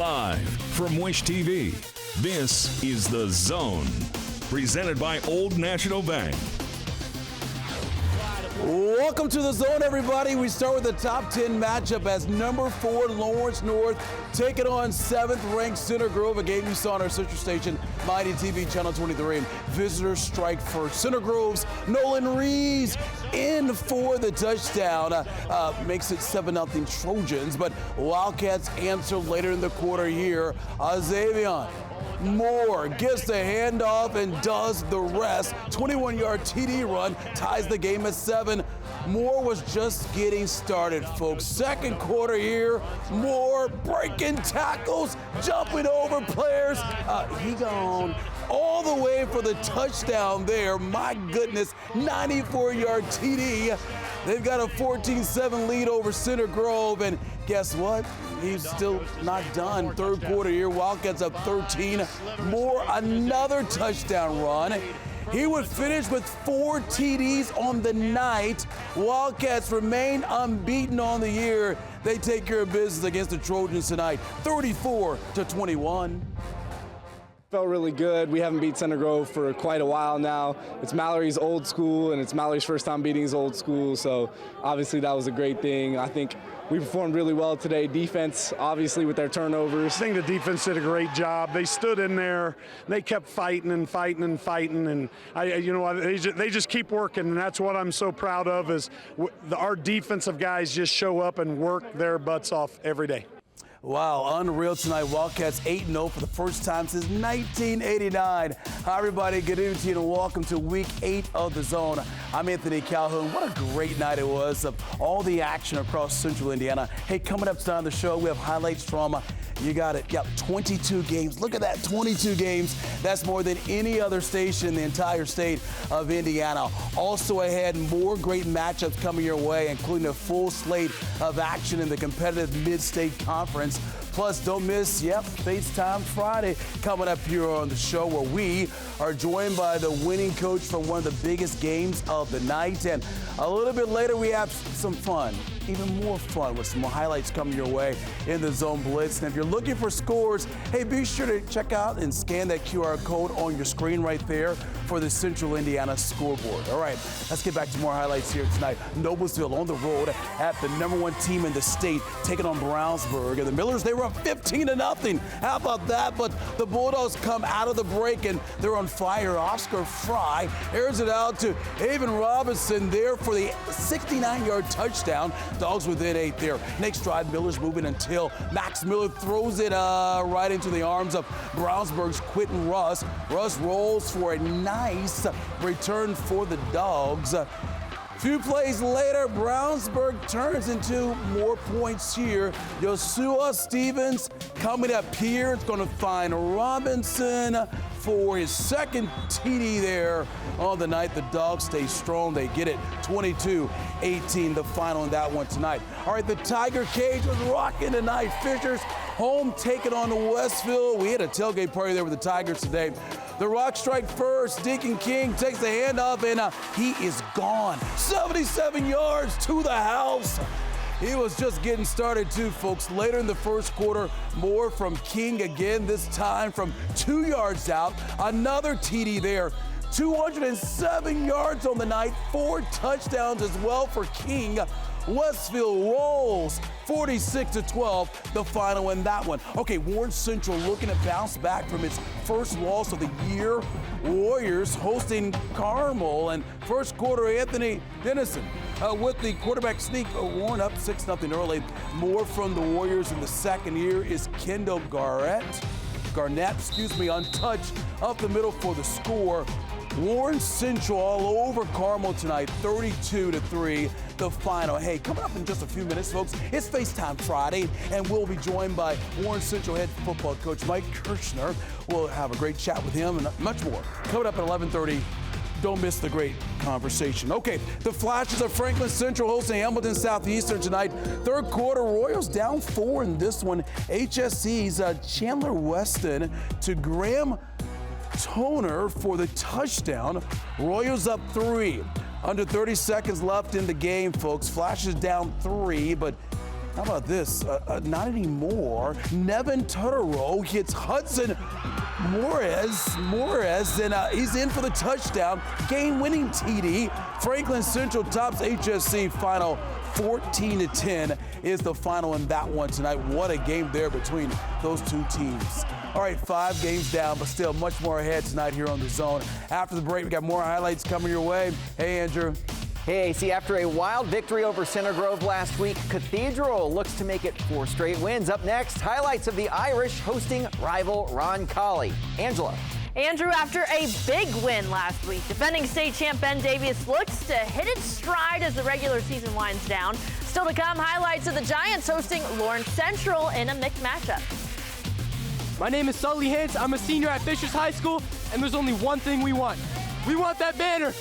Live from Wish TV, this is The Zone, presented by Old National Bank. Welcome to The Zone, everybody. We start with the top 10 matchup as number 4 Lawrence North taking on 7th-ranked Center Grove, a game you saw on our sister station, Mighty TV Channel 23. Visitors strike first. Center Grove's Nolan Rees in for the touchdown. Makes it 7-0 Trojans, but Wildcats answer later in the quarter here. Xavier Moore gets the handoff and does the rest. 21-yard TD run ties the game at 7. Moore was just getting started, folks. Second quarter here, Moore breaking tackles, jumping over players. He gone all the way for the touchdown there. My goodness, 94-yard TD. They've got a 14-7 lead over Center Grove, and guess what? He's still not done. Third quarter here, Wildcats up 13. Moore, another touchdown run. He would finish with 4 TDs on the night. Wildcats remain unbeaten on the year. They take care of business against the Trojans tonight, 34-21. Felt really good. We haven't beat Center Grove for quite a while now. It's Mallory's old school, and it's Mallory's first time beating his old school, so obviously that was a great thing. I think we performed really well today. Defense, obviously, with their turnovers. I think the defense did a great job. They stood in there. They kept fighting and fighting and fighting, and they just keep working, and that's what I'm so proud of is our defensive guys just show up and work their butts off every day. Wow, unreal tonight. Wildcats 8-0 for the first time since 1989. Hi, everybody. Good evening to you and welcome to Week 8 of The Zone. I'm Anthony Calhoun. What a great night it was of all the action across Central Indiana. Hey, coming up tonight on the show, we have highlights from, you got it, 22 games. Look at that, 22 games. That's more than any other station in the entire state of Indiana. Also ahead, more great matchups coming your way, including a full slate of action in the competitive Mid-State Conference. Plus, don't miss, FaceTime Friday coming up here on the show where we are joined by the winning coach from one of the biggest games of the night. And a little bit later, we have some fun, even more fun with some more highlights coming your way in the Zone Blitz. And if you're looking for scores, hey, be sure to check out and scan that QR code on your screen right there for the Central Indiana scoreboard. All right, let's get back to more highlights here tonight. Noblesville on the road at the #1 team in the state, taking on Brownsburg. And the Millers, they were up 15-0. How about that? But the Bulldogs come out of the break and they're on fire. Oscar Fry airs it out to Avon Robinson there for the 69-yard touchdown. Dogs within 8 there. Next drive, Miller's moving until Max Miller throws it right into the arms of Brownsburg's Quentin Russ. Russ rolls for a nice return for the Dogs. Few plays later, Brownsburg turns into more points here. Joshua Stevens coming up here. It's going to find Robinson for his second TD there on the night. The Dogs stay strong. They get it 22-18, the final in that one tonight. All right, the Tiger Cage was rocking tonight. Fishers home taking on the Westville. We had a tailgate party there with the Tigers today. The Rock strike first. Deacon King takes the handoff, and he is gone. 77 yards to the house. He was just getting started too, folks. Later in the first quarter, more from King again, this time from 2 yards out. Another TD there. 207 yards on the night, 4 touchdowns as well for King. Westville rolls 46-12, the final in that one. Okay, Warren Central looking to bounce back from its first loss of the year. Warriors hosting Carmel, and first quarter, Anthony Dennison with the quarterback sneak. Warren up 6-0 early. More from the Warriors in the second year is Kendall Garnett, untouched up the middle for the score. Warren Central all over Carmel tonight, 32-3, the final. Hey, coming up in just a few minutes, folks, it's FaceTime Friday, and we'll be joined by Warren Central head football coach Mike Kirshner. We'll have a great chat with him and much more. Coming up at 11:30. Don't miss the great conversation. Okay, the Flashes of Franklin Central hosting Hamilton Southeastern tonight. Third quarter, Royals down 4 in this one. HSC's Chandler Weston to Graham Toner for the touchdown. Royals up 3. Under 30 seconds left in the game, folks. Flashes down 3, but How about this? Not anymore. Nevin Totoro hits Hudson Morez, and he's in for the touchdown. Game-winning TD. Franklin Central tops HSC final 14-10 is the final in that one tonight. What a game there between those two teams. All right, 5 games down, but still much more ahead tonight here on The Zone. After the break, we got more highlights coming your way. Hey, Andrew. Hey, AC, after a wild victory over Center Grove last week, Cathedral looks to make it 4 straight wins. Up next, highlights of the Irish hosting rival Roncalli. Angela. Andrew, after a big win last week, defending state champ Ben Davies looks to hit its stride as the regular season winds down. Still to come, highlights of the Giants hosting Lawrence Central in a mixed matchup. My name is Sully Hintz. I'm a senior at Fishers High School, and there's only one thing we want. We want that banner.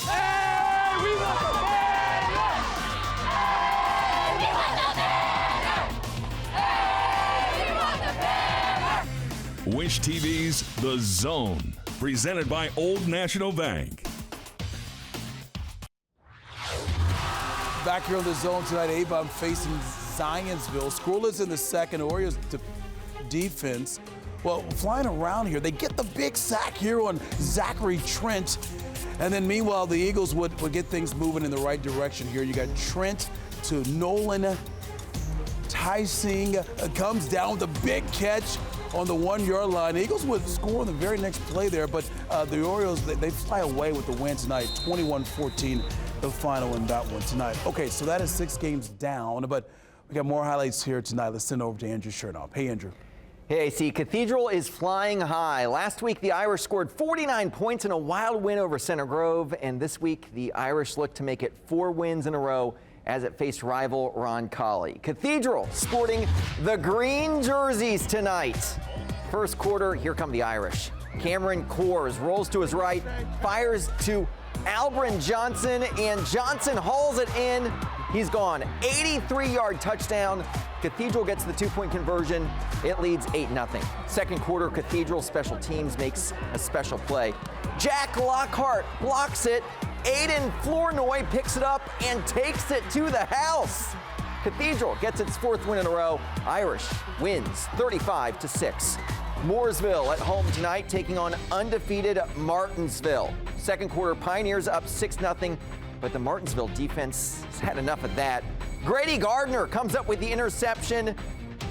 Hey, we want the banner! Hey, we want the banner! Hey, we want the banner! Wish TV's The Zone, presented by Old National Bank. Back here on The Zone tonight, Avon facing Zionsville. Scoreless in the second. Orioles defense, well, flying around here. They get the big sack here on Zachary Trent. And then meanwhile, the Eagles would get things moving in the right direction here. You got Trent to Nolan. Tyson comes down with a big catch on the 1-yard line. The Eagles would score on the very next play there, but the Orioles, they fly away with the win tonight, 21-14, the final in that one tonight. Okay, so that is 6 games down, but we got more highlights here tonight. Let's send over to Andrew Chernoff. Hey, Andrew. Hey, see, Cathedral is flying high. Last week, the Irish scored 49 points in a wild win over Center Grove, and this week, the Irish look to make it 4 wins in a row as it faced rival Roncalli. Cathedral sporting the green jerseys tonight. First quarter, here come the Irish. Cameron Coors rolls to his right, fires to Albrin Johnson, and Johnson hauls it in. He's gone. 83-yard touchdown. Cathedral gets the 2-point conversion. It leads 8-0. Second quarter, Cathedral special teams makes a special play. Jack Lockhart blocks it. Aiden Flournoy picks it up and takes it to the house. Cathedral gets its 4th win in a row. Irish wins 35-6. Mooresville at home tonight, taking on undefeated Martinsville. Second quarter, Pioneers up 6-0, but the Martinsville defense has had enough of that. Grady Gardner comes up with the interception,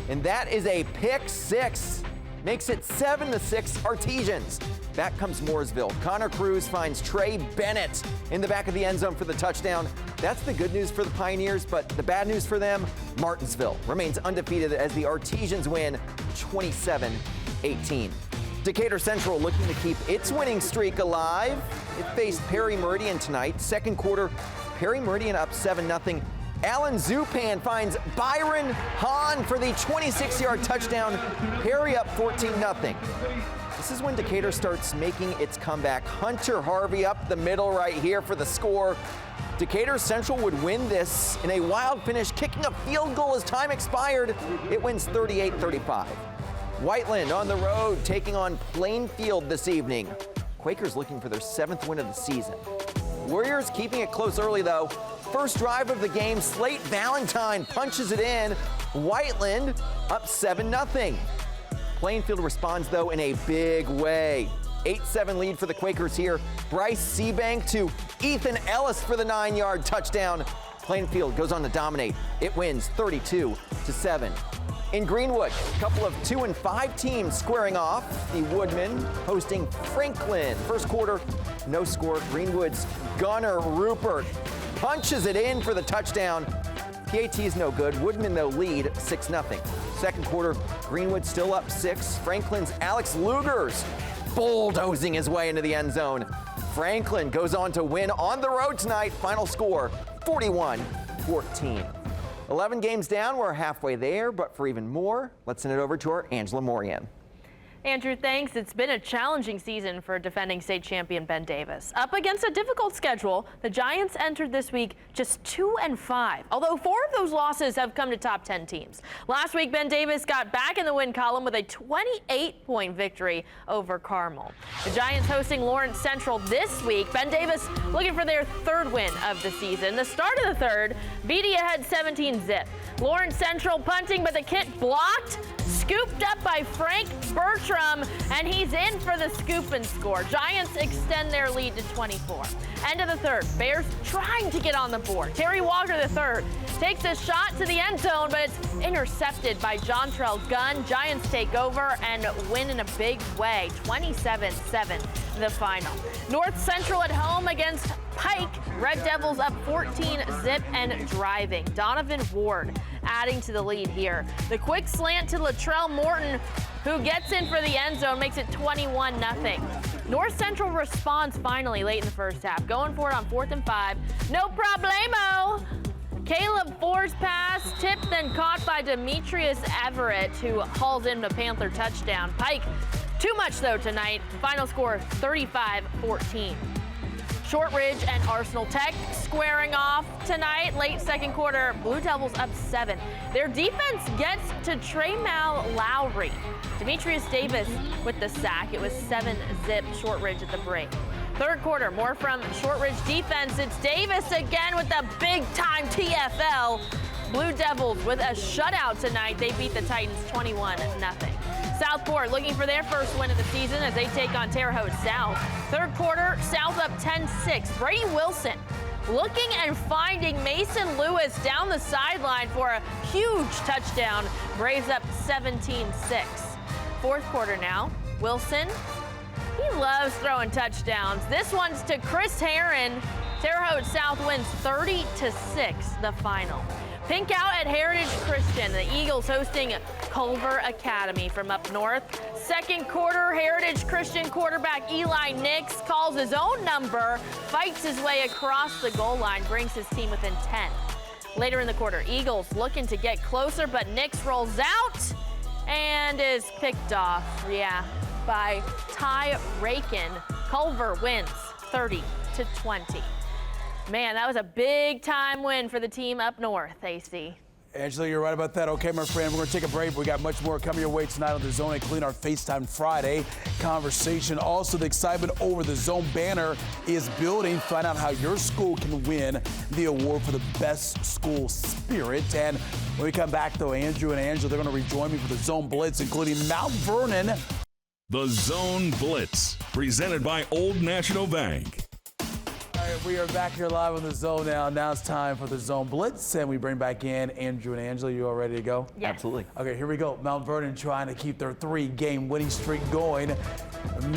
and that is a pick 6. Makes it 7-6 Artesians. Back comes Mooresville. Connor Cruz finds Trey Bennett in the back of the end zone for the touchdown. That's the good news for the Pioneers, but the bad news for them, Martinsville remains undefeated as the Artesians win 27-18. Decatur Central looking to keep its winning streak alive. It faced Perry Meridian tonight. Second quarter, Perry Meridian up 7-0. Alan Zupan finds Byron Hahn for the 26-yard touchdown. Perry up 14-0. This is when Decatur starts making its comeback. Hunter Harvey up the middle right here for the score. Decatur Central would win this in a wild finish, kicking a field goal as time expired. It wins 38-35. Whiteland on the road, taking on Plainfield this evening. Quakers looking for their 7th win of the season. Warriors keeping it close early, though. First drive of the game, Slate Valentine punches it in. Whiteland up 7-0. Plainfield responds, though, in a big way. 8-7 lead for the Quakers here. Bryce Seabank to Ethan Ellis for the 9-yard touchdown. Plainfield goes on to dominate. It wins 32-7. In Greenwood, a couple of 2 and 5 teams squaring off. The Woodmen hosting Franklin. First quarter, no score. Greenwood's Gunnar Rupert punches it in for the touchdown. PAT is no good. Woodmen, though, lead 6-0. Second quarter, Greenwood still up 6. Franklin's Alex Lugers bulldozing his way into the end zone. Franklin goes on to win on the road tonight. Final score, 41-14. 11 games down, we're halfway there, but for even more, let's send it over to our Angela Morian. Andrew, thanks. It's been a challenging season for defending state champion Ben Davis. Up against a difficult schedule, the Giants entered this week just 2-5, although 4 of those losses have come to top 10 teams. Last week, Ben Davis got back in the win column with a 28-point victory over Carmel. The Giants hosting Lawrence Central this week. Ben Davis looking for their 3rd win of the season. The start of the 3rd, BD ahead 17-zip. Lawrence Central punting, but the kick blocked, scooped up by Frank Bertram, and he's in for the scoop and score. Giants extend their lead to 24. End of the 3rd, Bears trying to get on the board. Terry Walker III takes a shot to the end zone, but it's intercepted by Jontrell Gunn. Giants take over and win in a big way, 27-7 the final. North Central at home against Pike. Red Devils up 14-zip and driving. Donovan Ward adding to the lead here. The quick slant to Latrell Morton, who gets in for the end zone, makes it 21-0. North Central responds finally late in the first half, going for it on 4th and 5. No problemo. Caleb Ford's pass tipped, then caught by Demetrius Everett, who hauls in the Panther touchdown. Pike, too much though tonight. Final score 35-14. Shortridge and Arsenal Tech squaring off tonight. Late second quarter, Blue Devils up 7. Their defense gets to Traymal Lowry. Demetrius Davis with the sack. It was 7-zip Shortridge at the break. Third quarter, more from Shortridge defense. It's Davis again with the big-time TFL. Blue Devils with a shutout tonight. They beat the Titans 21-0. Southport looking for their first win of the season as they take on Terre Haute South. Third quarter, South up 10-6. Brady Wilson looking and finding Mason Lewis down the sideline for a huge touchdown. Braves up 17-6. Fourth quarter now, Wilson, he loves throwing touchdowns. This one's to Chris Herron. Terre Haute South wins 30-6 the final. Pink out at Heritage Christian. The Eagles hosting Culver Academy from up north. Second quarter, Heritage Christian quarterback Eli Nix calls his own number, fights his way across the goal line, brings his team within 10. Later in the quarter, Eagles looking to get closer, but Nix rolls out and is picked off, by Ty Rakin. Culver wins 30-20. Man, that was a big-time win for the team up north, AC. Angela, you're right about that. Okay, my friend, we're going to take a break. We got much more coming your way tonight on the Zone, including our FaceTime Friday conversation. Also, the excitement over the Zone banner is building. Find out how your school can win the award for the best school spirit. And when we come back, though, Andrew and Angela, they're going to rejoin me for the Zone Blitz, including Mount Vernon. The Zone Blitz, presented by Old National Bank. All right, we are back here live on the Zone now. Now it's time for the Zone Blitz, and we bring back in Andrew and Angela. You all ready to go? Yes. Absolutely. Okay, here we go. Mount Vernon trying to keep their 3-game winning streak going.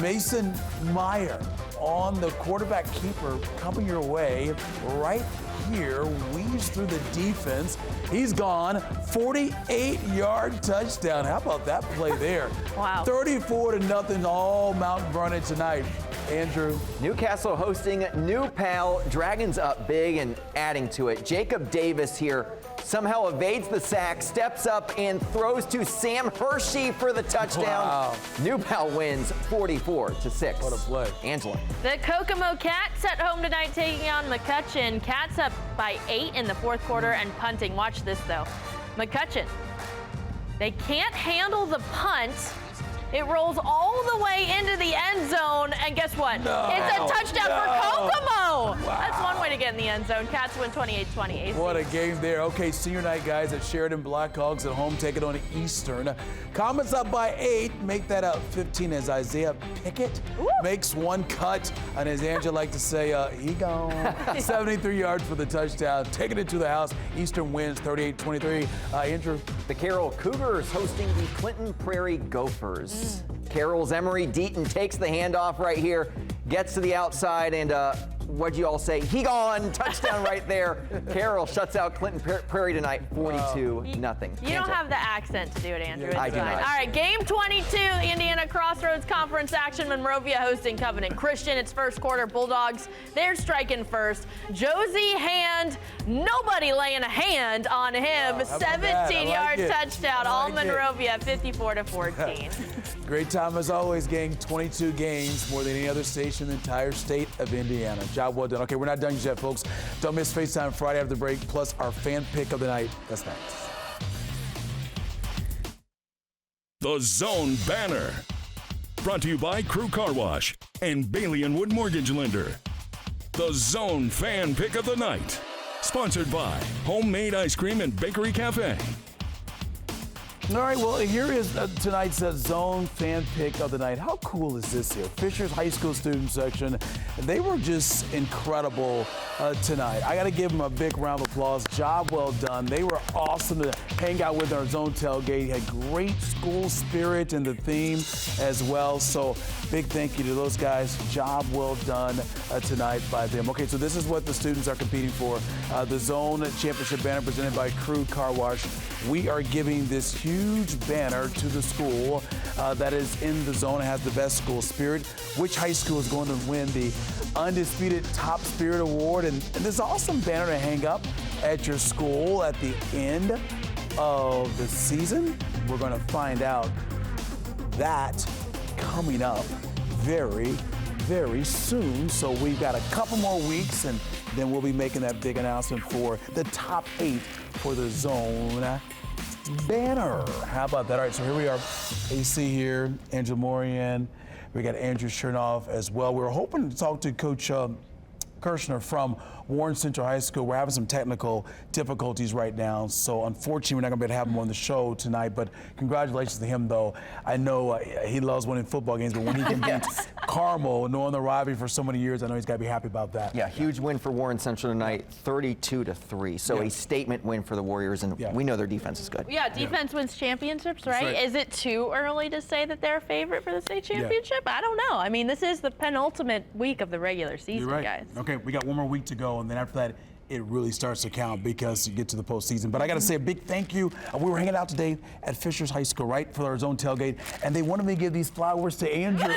Mason Meyer on the quarterback keeper coming your way right here, weaves through the defense. He's gone. 48-yard touchdown. How about that play there? Wow. 34-0 all Mount Vernon tonight. Andrew. Newcastle hosting New Pal. Dragons up big and adding to it. Jacob Davis here somehow evades the sack, steps up and throws to Sam Hershey for the touchdown. Wow. New Pal wins 44-6. What a play. Angela. The Kokomo Cats at home tonight taking on McCutcheon. Cats up by 8 in the fourth quarter and punting. Watch this, though. McCutcheon, they can't handle the punt. It rolls all the way into the end zone, and guess what? No, it's a touchdown for Kokomo. Wow. That's one way to get in the end zone. Cats win 28-20. What a game there. Okay, senior night, guys, at Sheridan Blackhawks at home taking on Eastern. Comets up by 8, make that up 15 as Isaiah Pickett makes one cut. And as Angela like to say, he gone. 73 yards for the touchdown, taking it to the house. Eastern wins 38-23. Andrew. The Carroll Cougars hosting the Clinton Prairie Gophers. Carroll's Emery Deaton takes the handoff right here, gets to the outside, and what'd you all say? He gone. Touchdown right there. Carroll shuts out Clinton Prairie tonight, 42-0. You don't have the accent to do it, Andrew. It's I do fine. not. All right, game 22, the Indiana Crossroads Conference action. Monrovia hosting Covenant Christian. It's first quarter. Bulldogs, they're striking first. Josie Hand, nobody laying a hand on him. 17-yard touchdown. All Monrovia, 54-14. Great time as always, gang. 22 games, more than any other station in the entire state of Indiana. Job well done. Okay, we're not done yet, folks. Don't miss FaceTime Friday after the break, plus our fan pick of the night. That's next. The Zone Banner. Brought to you by Crew Car Wash and Bailey & Wood Mortgage Lender. The Zone Fan Pick of the Night. Sponsored by Homemade Ice Cream and Bakery Cafe. All right, well, here is tonight's Zone Fan Pick of the Night. How cool is this here? Fisher's High School student section. They were just incredible tonight. I got to give them a big round of applause. Job well done. They were awesome to hang out with our Zone tailgate. Had great school spirit and the theme as well. So big thank you to those guys. Job well done tonight by them. Okay, so this is what the students are competing for. The Zone Championship banner presented by Crew Car Wash. We are giving this huge banner to the school that is in the zone and has the best school spirit. Which high school is going to win the Undisputed Top Spirit Award? And this awesome banner to hang up at your school at the end of the season. We're going to find out that coming up very, very soon. So we've got a couple more weeks, and then we'll be making that big announcement for the top 8 for the Zone banner. How about that? All right, so here we are. AC here, Angela Morian. We got Andrew Chernoff as well. We were hoping to talk to Coach Kirshner from Warren Central High School. We're having some technical difficulties right now, so unfortunately we're not going to be able to have him on the show tonight, but congratulations to him, though. I know he loves winning football games, but when he can beat Carmel, knowing the rivalry for so many years, I know he's got to be happy about that. Yeah, huge win for Warren Central tonight, 32-3. So a statement win for the Warriors, and we know their defense is good. Yeah, defense wins championships, right? Is it too early to say that they're a favorite for the state championship? I don't know. I mean, this is the penultimate week of the regular season, guys. Okay, we got one more week to go, and then after that, it really starts to count because you get to the postseason. But I got to say a big thank you. We were hanging out today at Fisher's High School, right, for our Zone tailgate, and they wanted me to give these flowers to Andrew.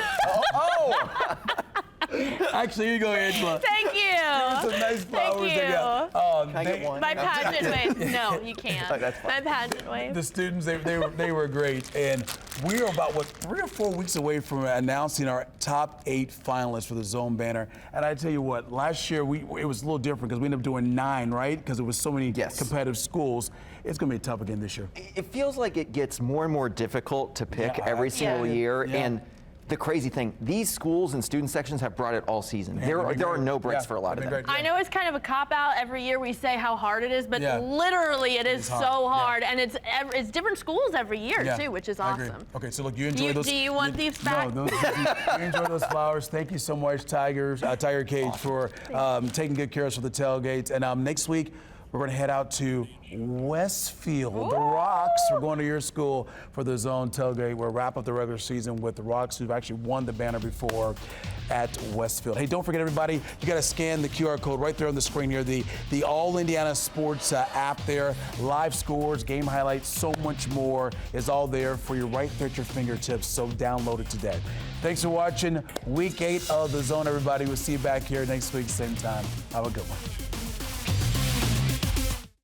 Actually, here you go, Angela. Thank you. Some nice flowers. Thank you. Can I get one? My pageant wave. No, you can't. Oh, that's fine. My pageant wave. The students, they were great. And we are about, 3 or 4 weeks away from announcing our top 8 finalists for the Zone banner. And I tell you what, last year it was a little different because we ended up doing 9, right? Because there was so many competitive schools. It's going to be tough again this year. It feels like it gets more and more difficult to pick every single year. And the crazy thing, these schools and student sections have brought it all season. There are no breaks for a lot of them. I know it's kind of a cop-out. Every year we say how hard it is, but literally it is so hard. And it's different schools every year, too, which is awesome. Okay, so look, you enjoy those. Do you want these back? No, you enjoy those flowers. Thank you so much, Tiger Cage, for taking good care of us for the tailgates. And next week, we're going to head out to Westfield, the Rocks. We're going to your school for the Zone tailgate. We'll wrap up the regular season with the Rocks, who've actually won the banner before at Westfield. Hey, don't forget, everybody, you got to scan the QR code right there on the screen here. The All Indiana Sports app there. Live scores, game highlights, so much more is all there for you right there at your fingertips. So download it today. Thanks for watching Week 8 of the Zone, everybody. We'll see you back here next week, same time. Have a good one.